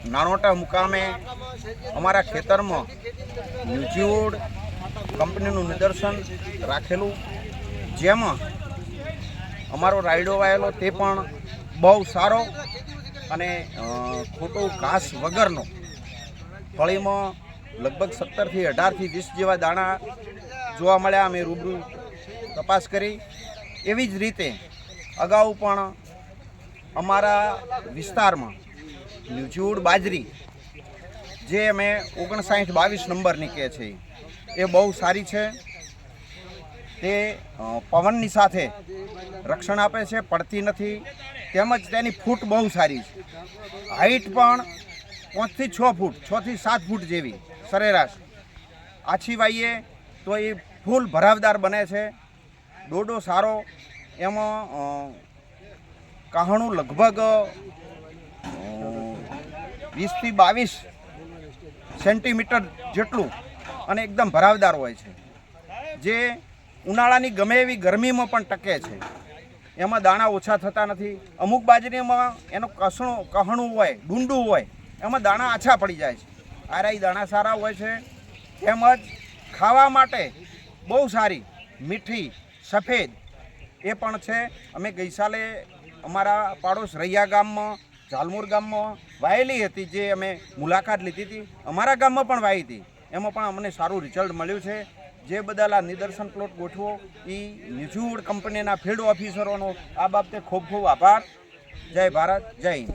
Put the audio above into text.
નાનોટા મુકામે અમારા ખેતરમાં ન્યુઝીવુડ કંપનીનું નિદર્શન રાખેલું, જેમાં અમારો રાયડો વાયેલો તે પણ બહુ સારો અને ખોટું ઘાસ વગરનો, ફળીમાં લગભગ 17થી 18થી 20 જેવા દાણા જોવા મળ્યા. અમે રૂબરૂ તપાસ કરી. એવી જ રીતે અગાઉ પણ અમારા વિસ્તારમાં ન્યુઝીવુડ બાજરી જે અમે 59-22 નંબરની કહે છે એ બહુ સારી છે. તે પવનની સાથે રક્ષણ આપે છે, પડતી નથી, તેમજ તેની ફૂટ બહુ સારી છે. હાઈટ પણ 5 થી 6 ફૂટ, 6 થી 7 ફૂટ જેવી સરેરાશ. આછી વાઈએ તો એ ફૂલ ભરાવદાર બને છે. ડોડો સારો, એમાં કહાણું લગભગ 20 થી 22 સેન્ટીમીટર જેટલું અને એકદમ ભરાવદાર હોય છે, જે ઉનાળાની ગમે એવી ગરમીમાં પણ ટકે છે. એમાં દાણા ઓછા થતા નથી. અમુક બાજરીમાં એનું કહાણું હોય, ડુંડું હોય, એમાં દાણા આછા પડી જાય છે. આરાઈ દાણા સારા હોય છે. તેમજ ખાવા માટે બહુ સારી, મીઠી, સફેદ એ પણ છે. અમે ગઈ સાલે અમારા પાડોશ રૈયા ગામમાં, ઝાલમુર ગામમાં વાયેલી હતી, જે અમે મુલાકાત લીધી હતી. અમારા ગામમાં પણ વાવી હતી, એમાં પણ અમને સારું રિઝલ્ટ મળ્યું છે. જે બદલ આ નિદર્શન પ્લોટ ગોઠવો એ ન્યુઝીવુડ કંપનીના ફિલ્ડ ઓફિસરોનો આ બાબતે ખૂબ ખૂબ આભાર. જય ભારત, જય હિન્દ.